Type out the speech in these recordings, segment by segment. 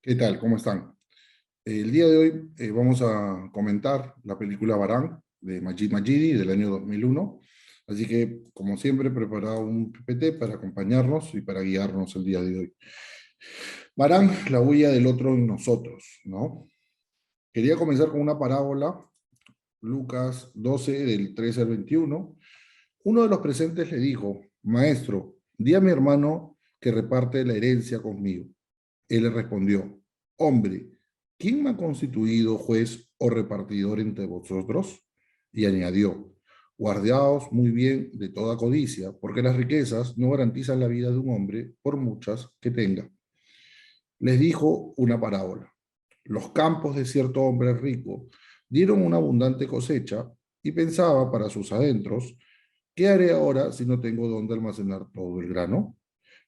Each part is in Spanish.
¿Qué tal? ¿Cómo están? El día de hoy vamos a comentar la película Barán de Majid Majidi del año 2001. Así que, como siempre, he preparado un PPT para acompañarnos y para guiarnos el día de hoy. Barán, la huella del otro en nosotros, ¿no? Quería comenzar con una parábola, Lucas 12, del 13 al 21. Uno de los presentes le dijo: Maestro, di a mi hermano que reparte la herencia conmigo. Él le respondió: Hombre, ¿quién me ha constituido juez o repartidor entre vosotros? Y añadió: Guardaos muy bien de toda codicia, porque las riquezas no garantizan la vida de un hombre, por muchas que tenga. Les dijo una parábola. Los campos de cierto hombre rico dieron una abundante cosecha y pensaba para sus adentros: ¿qué haré ahora si no tengo dónde almacenar todo el grano?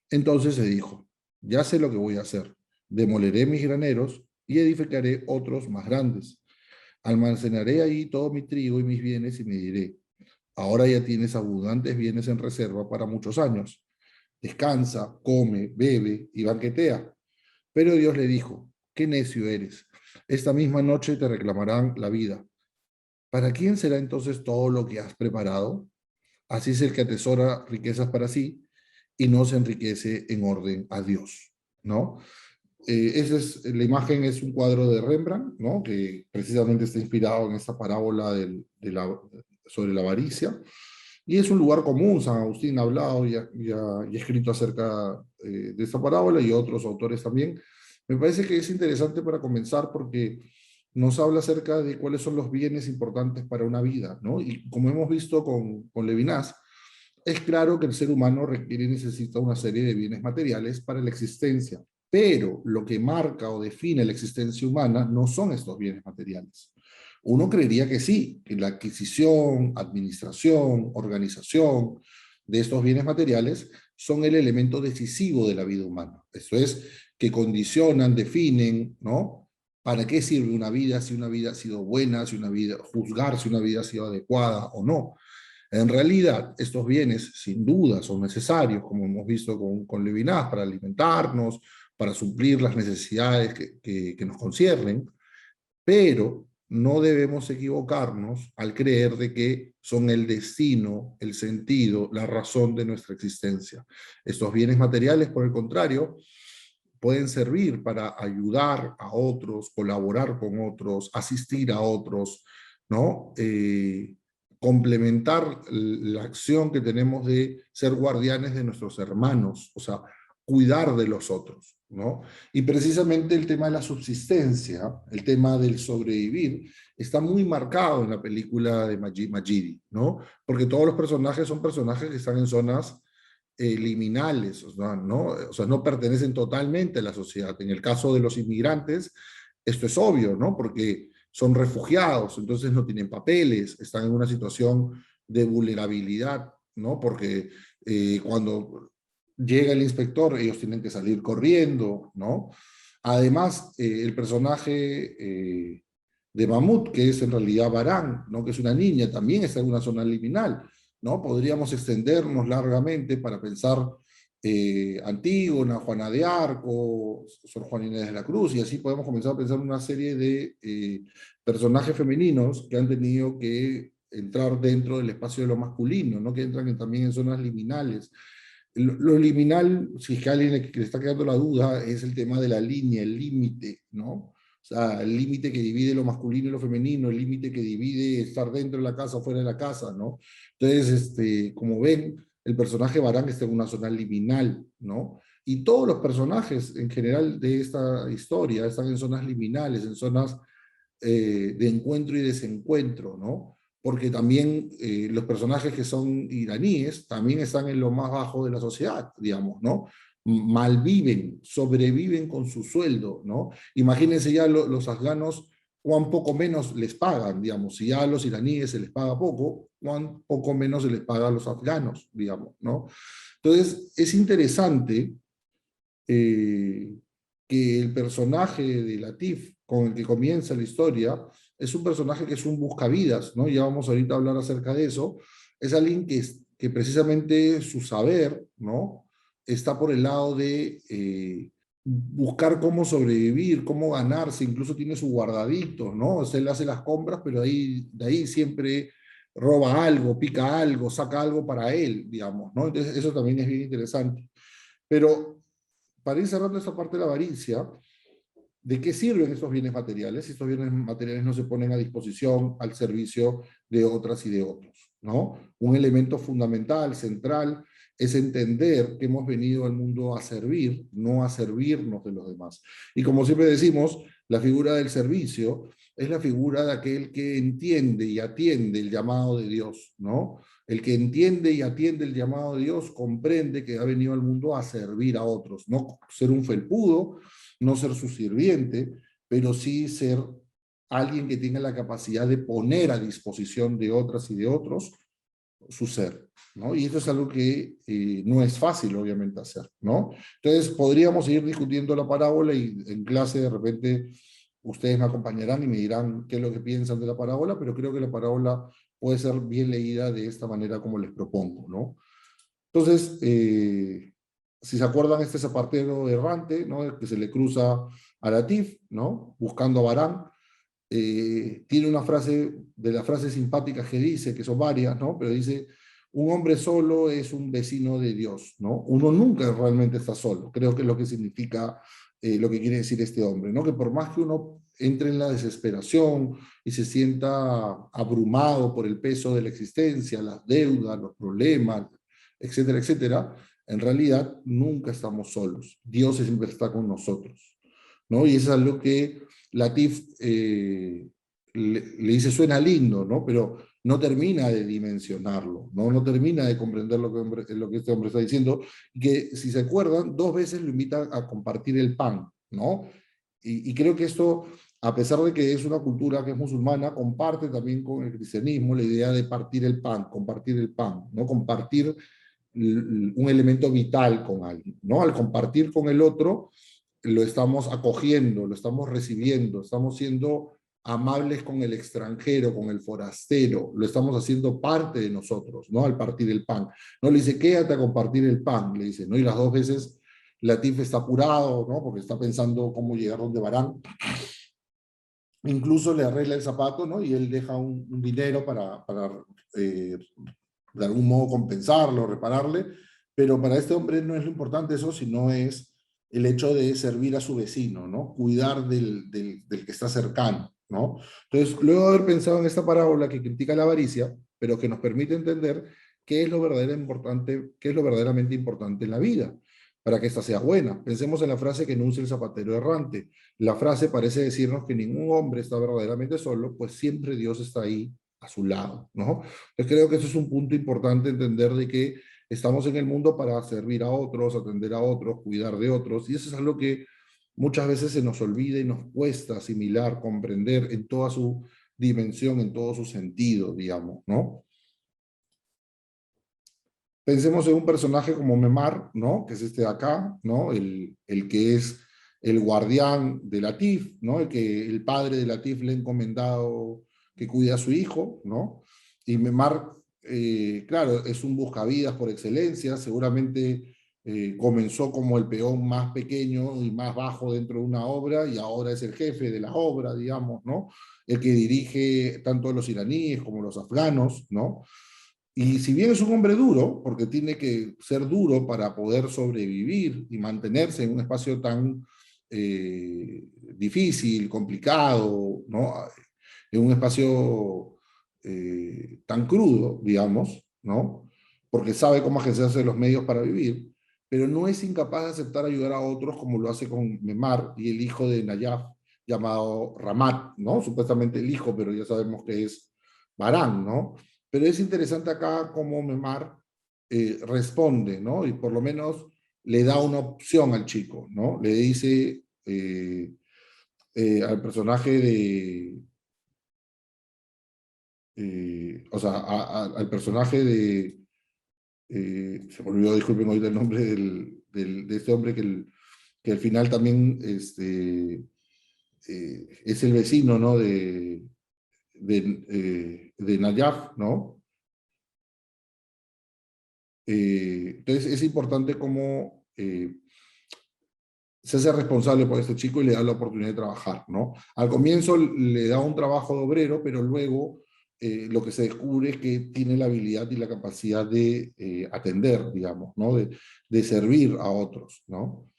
Entonces se dijo: ya sé lo que voy a hacer. Demoleré mis graneros y edificaré otros más grandes. Almacenaré ahí todo mi trigo y mis bienes y me diré: ahora ya tienes abundantes bienes en reserva para muchos años. Descansa, come, bebe y banquetea. Pero Dios le dijo: qué necio eres. Esta misma noche te reclamarán la vida. ¿Para quién será entonces todo lo que has preparado? Así es el que atesora riquezas para sí y no se enriquece en orden a Dios, ¿no? Esa es, la imagen es un cuadro de Rembrandt, ¿no? Que precisamente está inspirado en esta parábola sobre la avaricia. Y es un lugar común. San Agustín ha hablado y ha escrito acerca de esta parábola, y otros autores también. Me parece que es interesante para comenzar porque nos habla acerca de cuáles son los bienes importantes para una vida, ¿no? Y como hemos visto con Levinas, es claro que el ser humano requiere y necesita una serie de bienes materiales para la existencia, pero lo que marca o define la existencia humana no son estos bienes materiales. Uno creería que sí, que la adquisición, administración, organización de estos bienes materiales son el elemento decisivo de la vida humana. Esto es, que condicionan, definen, ¿no? ¿Para qué sirve una vida? Si una vida ha sido buena, si una vida, juzgar si una vida ha sido adecuada o no. En realidad, estos bienes sin duda son necesarios, como hemos visto con Levinas, para alimentarnos, para suplir las necesidades que nos conciernen, pero no debemos equivocarnos al creer de que son el destino, el sentido, la razón de nuestra existencia. Estos bienes materiales, por el contrario, pueden servir para ayudar a otros, colaborar con otros, asistir a otros, ¿no? Complementar la acción que tenemos de ser guardianes de nuestros hermanos, o sea, cuidar de los otros, ¿no? Y precisamente el tema de la subsistencia, el tema del sobrevivir, está muy marcado en la película de Majidi, ¿no? Porque todos los personajes son personajes que están en zonas liminales, o sea, no pertenecen totalmente a la sociedad. En el caso de los inmigrantes, esto es obvio, ¿no? Porque son refugiados, entonces no tienen papeles, están en una situación de vulnerabilidad, ¿no? Porque cuando llega el inspector, ellos tienen que salir corriendo, ¿no? Además, el personaje de Mahmoud, que es en realidad Barán, ¿no? Que es una niña, también está en una zona liminal, ¿no? Podríamos extendernos largamente para pensar Antígona, Juana de Arco, Sor Juana Inés de la Cruz, y así podemos comenzar a pensar una serie de personajes femeninos que han tenido que entrar dentro del espacio de lo masculino, ¿no? Que entran también en zonas liminales. Lo liminal, si es que a alguien le está quedando la duda, es el tema de la línea, el límite, ¿no? O sea, el límite que divide lo masculino y lo femenino, el límite que divide estar dentro de la casa o fuera de la casa, ¿no? Entonces, como ven, el personaje Barán está en una zona liminal, ¿no? Y todos los personajes en general de esta historia están en zonas liminales, en zonas de encuentro y desencuentro, ¿no? Porque también los personajes que son iraníes también están en lo más bajo de la sociedad, digamos, ¿no? Malviven, sobreviven con su sueldo, ¿no? Imagínense ya los afganos cuán poco menos les pagan, digamos, si ya a los iraníes se les paga poco, cuán poco menos se les paga a los afganos, digamos, ¿no? Entonces, es interesante eh, que el personaje de Latif, con el que comienza la historia, es un personaje que es un buscavidas, ¿no? Ya vamos ahorita a hablar acerca de eso. Es alguien que precisamente su saber, ¿no? Está por el lado de buscar cómo sobrevivir, cómo ganarse, incluso tiene su guardadito, ¿no? O sea, él hace las compras, pero de ahí siempre roba algo, pica algo, saca algo para él, digamos, ¿no? Entonces, eso también es bien interesante. Pero para ir cerrando esta parte de la avaricia, ¿de qué sirven estos bienes materiales si estos bienes materiales no se ponen a disposición, al servicio de otras y de otros? ¿No? Un elemento fundamental, central, es entender que hemos venido al mundo a servir, no a servirnos de los demás. Y como siempre decimos, la figura del servicio es la figura de aquel que entiende y atiende el llamado de Dios, ¿no? El que entiende y atiende el llamado de Dios comprende que ha venido al mundo a servir a otros, no ser un felpudo, no ser su sirviente, pero sí ser alguien que tenga la capacidad de poner a disposición de otras y de otros su ser, ¿no? Y eso es algo que no es fácil, obviamente, hacer, ¿no? Entonces, podríamos seguir discutiendo la parábola y en clase de repente ustedes me acompañarán y me dirán qué es lo que piensan de la parábola, pero creo que la parábola puede ser bien leída de esta manera como les propongo, ¿no? Entonces, si se acuerdan, este zapatero errante, ¿no? Que se le cruza a Latif, ¿no? Buscando a Barán. Tiene una frase, de las frases simpáticas que dice, que son varias, ¿no? Pero dice, un hombre solo es un vecino de Dios, ¿no? Uno nunca realmente está solo. Creo que es lo que significa, lo que quiere decir este hombre, ¿no? Que por más que uno entre en la desesperación y se sienta abrumado por el peso de la existencia, las deudas, los problemas, etcétera, etcétera, en realidad nunca estamos solos. Dios siempre está con nosotros, ¿no? Y eso es algo que Latif le dice, suena lindo, ¿no? Pero no termina de dimensionarlo, ¿no? No termina de comprender lo que este hombre está diciendo, y que, si se acuerdan, dos veces lo invita a compartir el pan, ¿no? Y creo que esto, a pesar de que es una cultura que es musulmana, comparte también con el cristianismo la idea de partir el pan, compartir el pan, ¿no? Compartir un elemento vital con alguien, ¿no? Al compartir con el otro, lo estamos acogiendo, lo estamos recibiendo, estamos siendo amables con el extranjero, con el forastero, lo estamos haciendo parte de nosotros, ¿no? Al partir el pan. No le dice, quédate a compartir el pan, le dice, ¿no? Y las dos veces Latif está apurado, ¿no? Porque está pensando cómo llegar donde Barán. Incluso le arregla el zapato, ¿no? Y él deja un dinero para de algún modo compensarlo, repararle, pero para este hombre no es lo importante eso, sino es el hecho de servir a su vecino, ¿no? Cuidar del que está cercano, ¿no? Entonces, luego de haber pensado en esta parábola que critica la avaricia, pero que nos permite entender qué es lo importante, qué es lo verdaderamente importante en la vida, para que ésta sea buena. Pensemos en la frase que enuncia el zapatero errante. La frase parece decirnos que ningún hombre está verdaderamente solo, pues siempre Dios está ahí a su lado, ¿no? Yo creo que eso es un punto importante, entender de que estamos en el mundo para servir a otros, atender a otros, cuidar de otros, y eso es algo que muchas veces se nos olvida y nos cuesta asimilar, comprender en toda su dimensión, en todo su sentido, digamos, ¿no? Pensemos en un personaje como Memar, ¿no? Que es este de acá, ¿no? El que es el guardián de Latif, ¿no? El que el padre de Latif le ha encomendado que cuide a su hijo, ¿no? Y Memar, claro, es un buscavidas por excelencia, seguramente comenzó como el peón más pequeño y más bajo dentro de una obra y ahora es el jefe de la obra, digamos, ¿no? El que dirige tanto a los iraníes como a los afganos, ¿no? Y si bien es un hombre duro, porque tiene que ser duro para poder sobrevivir y mantenerse en un espacio tan difícil, complicado, ¿no? En un espacio tan crudo, digamos, ¿no? Porque sabe cómo agenciarse los medios para vivir, pero no es incapaz de aceptar ayudar a otros como lo hace con Memar y el hijo de Nayaf, llamado Ramat, ¿no? Supuestamente el hijo, pero ya sabemos que es Barán, ¿no? Pero es interesante acá cómo Memar responde, ¿no? Y por lo menos le da una opción al chico, ¿no? Le dice al personaje o sea, al personaje se me olvidó, disculpen ahorita el nombre de este hombre que al final también es el vecino, ¿no? De Nayaf, ¿no? Entonces es importante cómo se hace responsable por este chico y le da la oportunidad de trabajar, ¿no? Al comienzo le da un trabajo de obrero, pero luego lo que se descubre es que tiene la habilidad y la capacidad de atender, digamos, ¿no? De servir a otros, ¿no?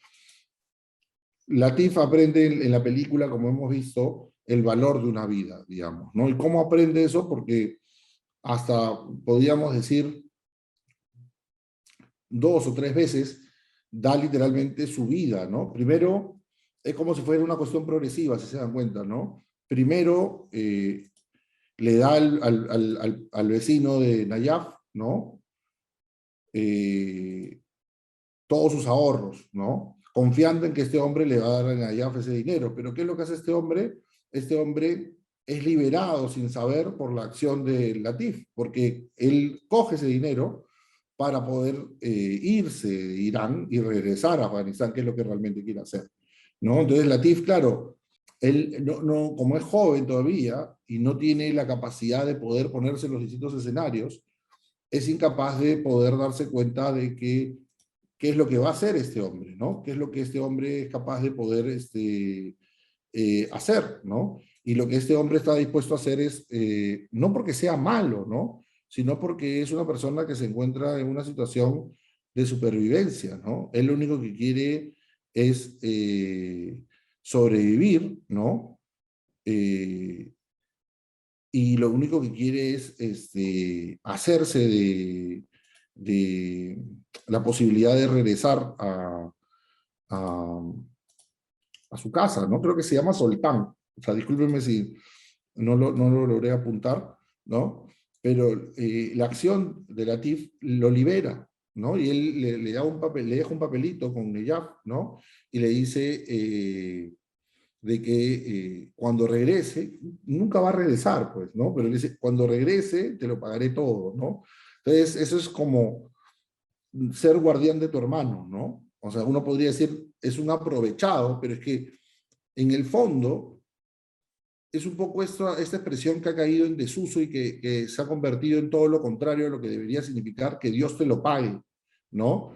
Latif aprende en la película, como hemos visto, el valor de una vida, digamos, ¿no? ¿Y cómo aprende eso? Porque hasta, podríamos decir, 2 o 3 veces da literalmente su vida, ¿no? Primero, es como si fuera una cuestión progresiva, si se dan cuenta, ¿no? Primero, le da al vecino de Nayaf, ¿no? Eh, todos sus ahorros, ¿no? Confiando en que este hombre le va a dar a Nayaf ese dinero. Pero ¿qué es lo que hace este hombre? Este hombre es liberado sin saber por la acción de Latif, porque él coge ese dinero para poder irse de Irán y regresar a Afganistán, que es lo que realmente quiere hacer, ¿no? Entonces Latif, claro, él como es joven todavía y no tiene la capacidad de poder ponerse en los distintos escenarios, es incapaz de poder darse cuenta de que qué es lo que va a hacer este hombre, ¿no? ¿Qué es lo que este hombre es capaz de poder hacer, ¿no? Y lo que este hombre está dispuesto a hacer es, no porque sea malo, ¿no? Sino porque es una persona que se encuentra en una situación de supervivencia, ¿no? Él lo único que quiere es sobrevivir, ¿no? Eh, y lo único que quiere es hacerse de la posibilidad de regresar a, a su casa, ¿no? Creo que se llama Soltán. O sea, discúlpenme si no lo logré apuntar, ¿no? Pero la acción de Latif lo libera, ¿no? Y él le da un papel, le deja un papelito con Neyaf, ¿no? Y le dice de que cuando regrese, nunca va a regresar, pues, ¿no? Pero él dice, cuando regrese, te lo pagaré todo, ¿no? Entonces, eso es como ser guardián de tu hermano, ¿no? O sea, uno podría decir, es un aprovechado, pero es que en el fondo es un poco esta expresión que ha caído en desuso y que se ha convertido en todo lo contrario de lo que debería significar que Dios te lo pague, ¿no?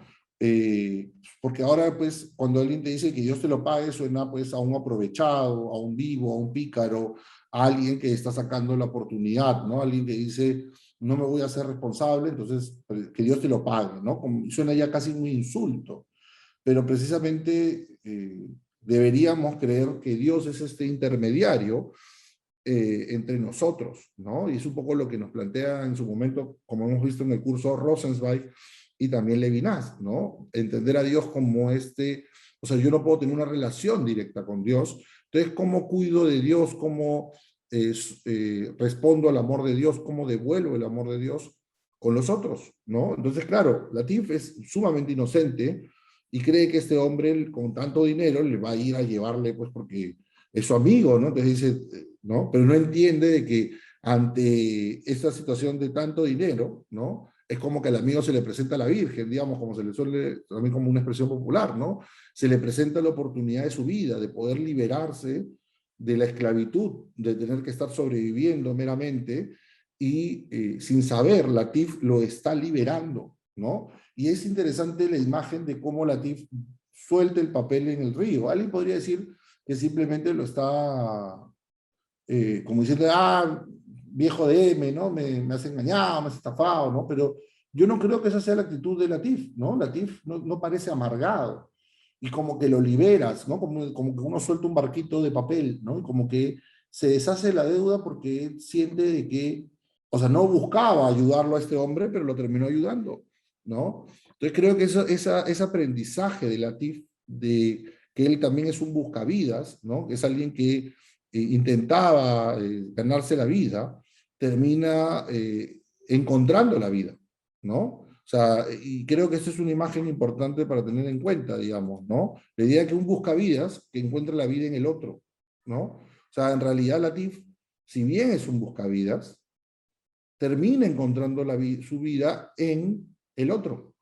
Porque ahora, pues, cuando alguien te dice que Dios te lo pague, suena pues a un aprovechado, a un vivo, a un pícaro, a alguien que está sacando la oportunidad, ¿no? Alguien que dice, no me voy a hacer responsable, entonces pues, que Dios te lo pague, ¿no? Como, suena ya casi un insulto, pero precisamente deberíamos creer que Dios es este intermediario entre nosotros, ¿no? Y es un poco lo que nos plantea en su momento, como hemos visto en el curso Rosenzweig y también Levinas, ¿no? Entender a Dios como o sea, yo no puedo tener una relación directa con Dios, entonces, ¿cómo cuido de Dios? ¿Cómo respondo al amor de Dios? ¿Cómo devuelvo el amor de Dios con los otros, ¿no? Entonces, claro, Latif es sumamente inocente y cree que este hombre con tanto dinero le va a ir a llevarle, pues porque es su amigo, ¿no? Entonces dice, ¿no? Pero no entiende de que ante esta situación de tanto dinero, ¿no? Es como que al amigo se le presenta a la Virgen, digamos, como se le suele, también como una expresión popular, ¿no? Se le presenta la oportunidad de su vida, de poder liberarse de la esclavitud, de tener que estar sobreviviendo meramente, y sin saber, Latif lo está liberando, ¿no? Y es interesante la imagen de cómo Latif suelta el papel en el río. Alguien podría decir que simplemente lo está como diciendo, viejo de M, ¿no? Me has engañado, me has estafado, ¿no? Pero yo no creo que esa sea la actitud de Latif, ¿no? Latif no parece amargado y como que lo liberas, ¿no? Como que uno suelta un barquito de papel, ¿no? Y como que se deshace de la deuda porque él siente de que, o sea, no buscaba ayudarlo a este hombre, pero lo terminó ayudando, ¿no? Entonces creo que ese aprendizaje de Latif, de que él también es un buscavidas, ¿no? Es alguien que intentaba ganarse la vida, termina encontrando la vida, ¿no? O sea, y creo que esta es una imagen importante para tener en cuenta, digamos, ¿no? La idea que un buscavidas que encuentra la vida en el otro, ¿no? O sea, en realidad Latif, si bien es un buscavidas, termina encontrando su vida en el otro,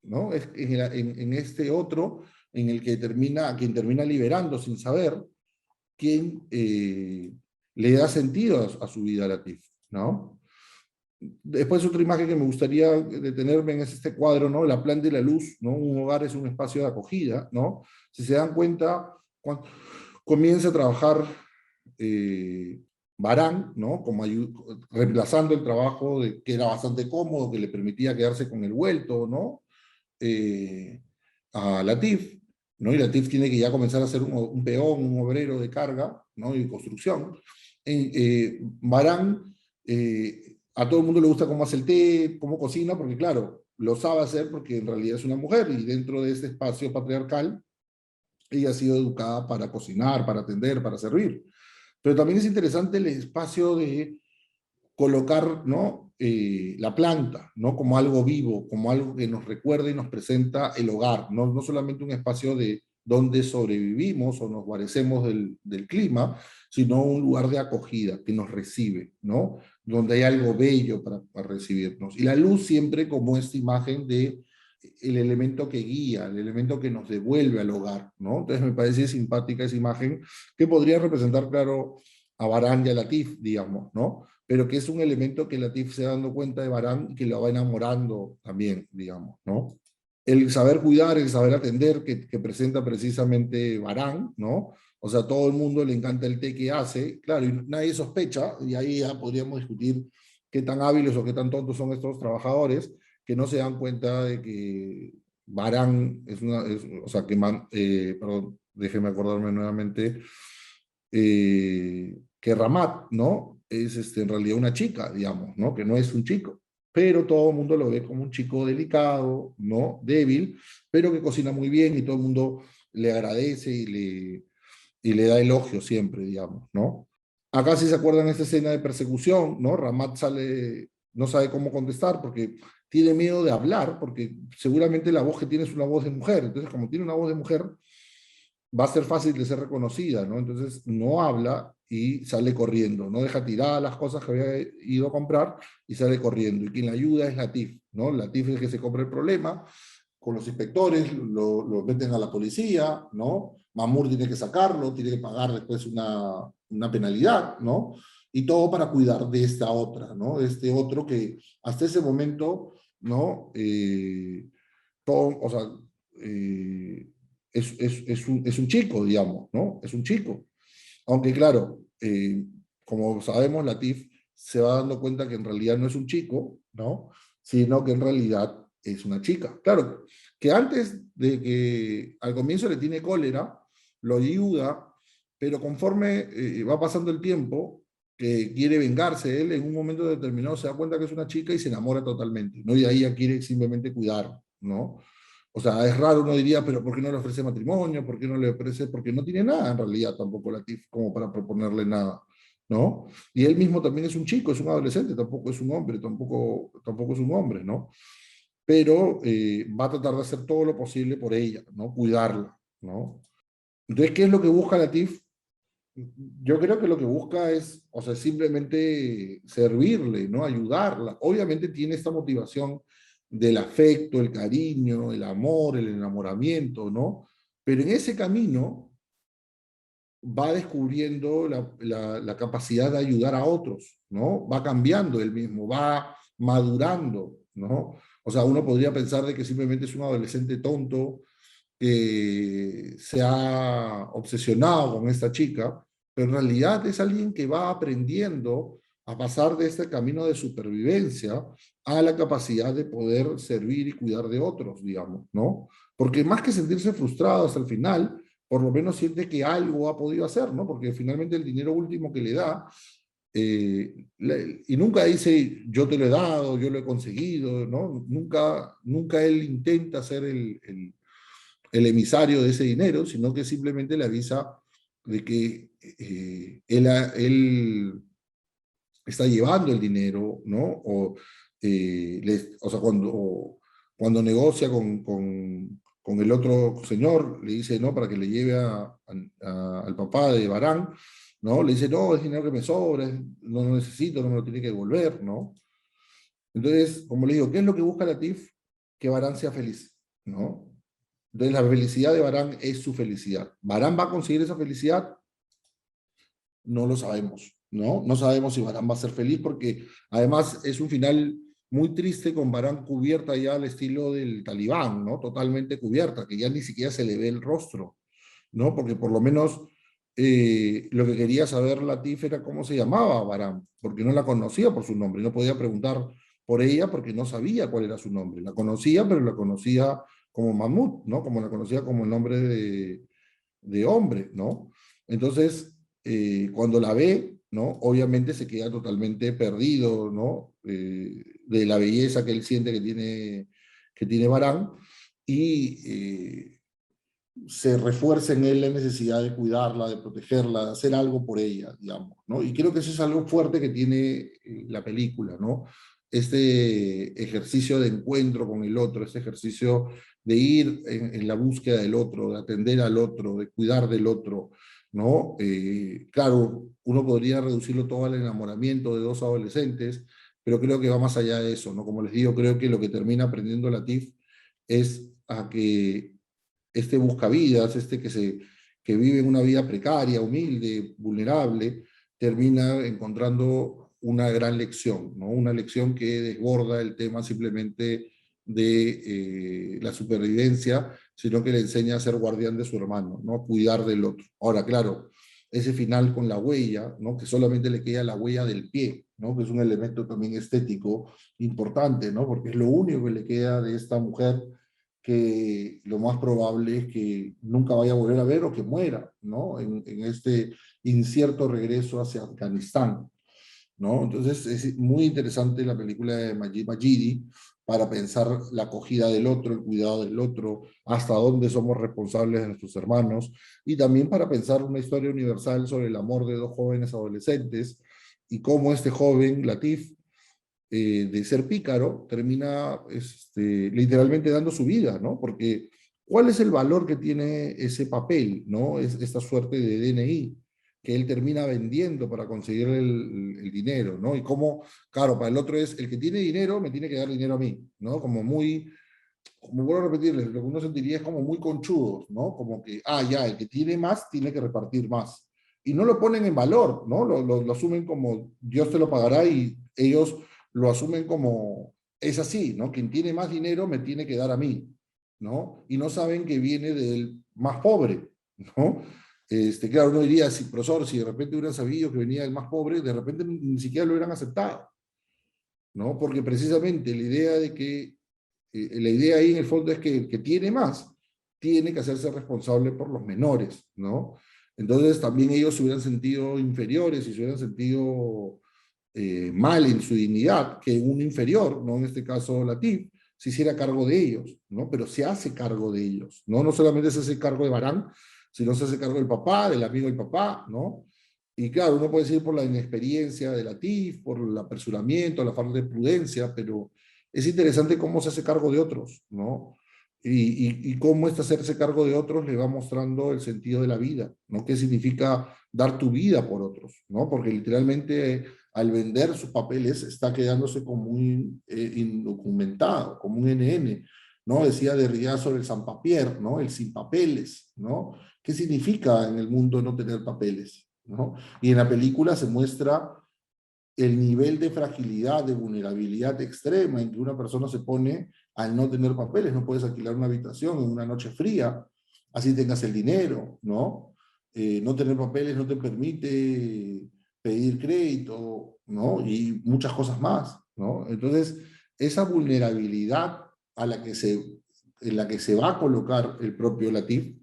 ¿no? Es en este otro en el que quien termina liberando sin saber, quien le da sentido a su vida Latif, ¿no? Después otra imagen que me gustaría detenerme en es este cuadro, ¿no? La planta y la luz, ¿no? Un hogar es un espacio de acogida, ¿no? Si se dan cuenta, cuando comienza a trabajar eh, Barán, ¿no? Como reemplazando el trabajo que era bastante cómodo, que le permitía quedarse con el vuelto, ¿no? Eh, a Latif, ¿no? Y Latif tiene que ya comenzar a ser un peón, un obrero de carga, ¿no? Y construcción. Barán, a todo el mundo le gusta cómo hace el té, cómo cocina, porque claro, lo sabe hacer porque en realidad es una mujer y dentro de este espacio patriarcal, ella ha sido educada para cocinar, para atender, para servir. Pero también es interesante el espacio de colocar, ¿no? La planta, ¿no? Como algo vivo, como algo que nos recuerda y nos presenta el hogar, no, no solamente un espacio de donde sobrevivimos o nos guarecemos del clima, sino un lugar de acogida que nos recibe, ¿no? Donde hay algo bello para recibirnos. Y la luz siempre como esta imagen de el elemento que guía, el elemento que nos devuelve al hogar, ¿no? Entonces me parece simpática esa imagen que podría representar, claro, a Barán y a Latif, digamos, ¿no? Pero que es un elemento que Latif se va dando cuenta de Barán y que lo va enamorando también, digamos, ¿no? El saber cuidar, el saber atender que presenta precisamente Barán, ¿no? O sea, todo el mundo le encanta el té que hace, claro, y nadie sospecha, y ahí ya podríamos discutir qué tan hábiles o qué tan tontos son estos trabajadores, que no se dan cuenta de que Barán o sea, perdón, déjeme acordarme nuevamente, que Ramat, ¿no? Es en realidad una chica, digamos, ¿no? Que no es un chico, pero todo el mundo lo ve como un chico delicado, ¿no? Débil, pero que cocina muy bien y todo el mundo le agradece y le da elogio siempre, digamos, ¿no? Acá sí se acuerdan esta escena de persecución, ¿no? Ramat sale, no sabe cómo contestar porque tiene miedo de hablar, porque seguramente la voz que tiene es una voz de mujer, entonces como tiene una voz de mujer, va a ser fácil de ser reconocida, ¿no? Entonces no habla y sale corriendo, no deja tiradas las cosas que había ido a comprar y sale corriendo. Y quien la ayuda es Latif, ¿no? Latif es el que se compra el problema, con los inspectores lo meten a la policía, ¿no? Mamur tiene que sacarlo, tiene que pagar después una penalidad, ¿no? Y todo para cuidar de esta otra, ¿no? De este otro que hasta ese momento, ¿no? Todo, o sea, eh, es un chico, digamos, ¿no? Es un chico. Aunque claro, como sabemos, Latif se va dando cuenta que en realidad no es un chico, ¿no? Sino que en realidad es una chica. Claro, que antes de que al comienzo le tiene cólera, lo ayuda, pero conforme va pasando el tiempo, que quiere vengarse, él en un momento determinado se da cuenta que es una chica y se enamora totalmente, ¿no? Y ahí ya quiere simplemente cuidar, ¿no? O sea, es raro, uno diría, pero ¿por qué no le ofrece matrimonio? ¿Por qué no le ofrece? Porque no tiene nada en realidad tampoco Latif como para proponerle nada, ¿no? Y él mismo también es un chico, es un adolescente, tampoco es un hombre, tampoco es un hombre, ¿no? Pero va a tratar de hacer todo lo posible por ella, ¿no? Cuidarla, ¿no? Entonces, ¿qué es lo que busca Latif? Yo creo que lo que busca es, o sea, simplemente servirle, ¿no? Ayudarla. Obviamente tiene esta motivación del afecto, el cariño, el amor, el enamoramiento, ¿no? Pero en ese camino va descubriendo la capacidad de ayudar a otros, ¿no? Va cambiando él mismo, va madurando, ¿no? O sea, uno podría pensar de que simplemente es un adolescente tonto que se ha obsesionado con esta chica, pero en realidad es alguien que va aprendiendo a pasar de este camino de supervivencia a la capacidad de poder servir y cuidar de otros, digamos, ¿no? Porque más que sentirse frustrado hasta el final, por lo menos siente que algo ha podido hacer, ¿no? Porque finalmente el dinero último que le da, y nunca dice yo te lo he dado, yo lo he conseguido, ¿no? Nunca él intenta ser el emisario de ese dinero, sino que simplemente le avisa de que él está llevando el dinero, ¿no? O sea, cuando negocia con el otro señor, le dice, ¿no? Para que le lleve al papá de Barán, ¿no? Le dice, no, es dinero que me sobra, no lo necesito, no me lo tiene que devolver, ¿no? Entonces, como le digo, ¿qué es lo que busca Latif? Que Barán sea feliz, ¿no? Entonces, la felicidad de Barán es su felicidad. ¿Barán va a conseguir esa felicidad? No lo sabemos. ¿no? No sabemos si Varán va a ser feliz porque además es un final muy triste con Varán cubierta ya al estilo del Talibán, ¿no? Totalmente cubierta, que ya ni siquiera se le ve el rostro, ¿no? Porque por lo menos lo que quería saber Latif era cómo se llamaba Varán, porque no la conocía por su nombre, no podía preguntar por ella porque no sabía cuál era su nombre. La conocía, pero la conocía como Mahmoud, ¿no? Como la conocía como el nombre de hombre, ¿no? Entonces, cuando la ve, ¿no? Obviamente se queda totalmente perdido, ¿no? De la belleza que él siente que tiene Varán y se refuerza en él la necesidad de cuidarla, de protegerla, de hacer algo por ella, digamos, ¿no? Y creo que eso es algo fuerte que tiene la película, ¿no? Este ejercicio de encuentro con el otro, este ejercicio de ir en la búsqueda del otro, de atender al otro, de cuidar del otro, ¿no? Claro, uno podría reducirlo todo al enamoramiento de dos adolescentes, pero creo que va más allá de eso, ¿no? Como les digo, creo que lo que termina aprendiendo Latif es a que este buscavidas, que vive una vida precaria, humilde, vulnerable, termina encontrando una gran lección, ¿no? Una lección que desborda el tema simplemente de la supervivencia, sino que le enseña a ser guardián de su hermano, ¿no? A cuidar del otro. Ahora, claro, ese final con la huella, ¿no? Que solamente le queda la huella del pie, ¿no? Que es un elemento también estético importante, ¿no? Porque es lo único que le queda de esta mujer que lo más probable es que nunca vaya a volver a ver o que muera, ¿no? En este incierto regreso hacia Afganistán, ¿no? Entonces es muy interesante la película de Majid Majidi para pensar la acogida del otro, el cuidado del otro, hasta dónde somos responsables de nuestros hermanos, y también para pensar una historia universal sobre el amor de dos jóvenes adolescentes y cómo este joven, Latif, de ser pícaro, termina literalmente dando su vida, ¿no? Porque ¿cuál es el valor que tiene ese papel, ¿no? Es esta suerte de DNI que él termina vendiendo para conseguir el dinero, ¿no? Y cómo, claro, para el otro es, el que tiene dinero me tiene que dar dinero a mí, ¿no? Como muy, como vuelvo a repetirles, lo que uno sentiría es como muy conchudos, ¿no? Como que, ah, ya, el que tiene más tiene que repartir más. Y no lo ponen en valor, ¿no? Lo asumen como Dios te lo pagará y ellos lo asumen como, es así, ¿no? Quien tiene más dinero me tiene que dar a mí, ¿no? Y no saben que viene del más pobre, ¿no? Claro, uno diría, si, profesor, si de repente hubieran sabido que venía el más pobre, de repente ni siquiera lo hubieran aceptado, ¿no? Porque precisamente la idea de que la idea ahí en el fondo es que el que tiene más tiene que hacerse responsable por los menores, ¿no? Entonces también ellos se hubieran sentido inferiores y se hubieran sentido mal en su dignidad que un inferior, ¿no? En este caso Latif, se hiciera cargo de ellos, ¿no? Pero se hace cargo de ellos, ¿no? No solamente se hace cargo de Barán, sino se hace cargo del papá, del amigo del papá, ¿no? Y claro, uno puede decir por la inexperiencia de Latif, por el apresuramiento, la falta de prudencia, pero es interesante cómo se hace cargo de otros, ¿no? Y cómo este hacerse cargo de otros le va mostrando el sentido de la vida, ¿no? ¿Qué significa dar tu vida por otros, ¿no? Porque literalmente al vender sus papeles está quedándose como un indocumentado, como un NN, ¿no? Decía Derrida sobre el sans papier, ¿no? El sin papeles, ¿no? ¿Qué significa en el mundo no tener papeles, ¿no? Y en la película se muestra el nivel de fragilidad, de vulnerabilidad extrema en que una persona se pone al no tener papeles. No puedes alquilar una habitación en una noche fría, así tengas el dinero, ¿no? No tener papeles no te permite pedir crédito, ¿no? Y muchas cosas más, ¿no? Entonces, esa vulnerabilidad a la que en la que se va a colocar el propio Latif,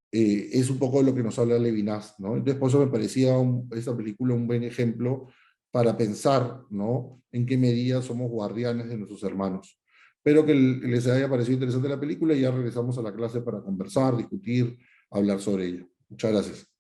es un poco de lo que nos habla Levinas, ¿no? Entonces, por eso me parecía esta película un buen ejemplo para pensar, ¿no? En qué medida somos guardianes de nuestros hermanos. Espero que les haya parecido interesante la película y ya regresamos a la clase para conversar, discutir, hablar sobre ella. Muchas gracias.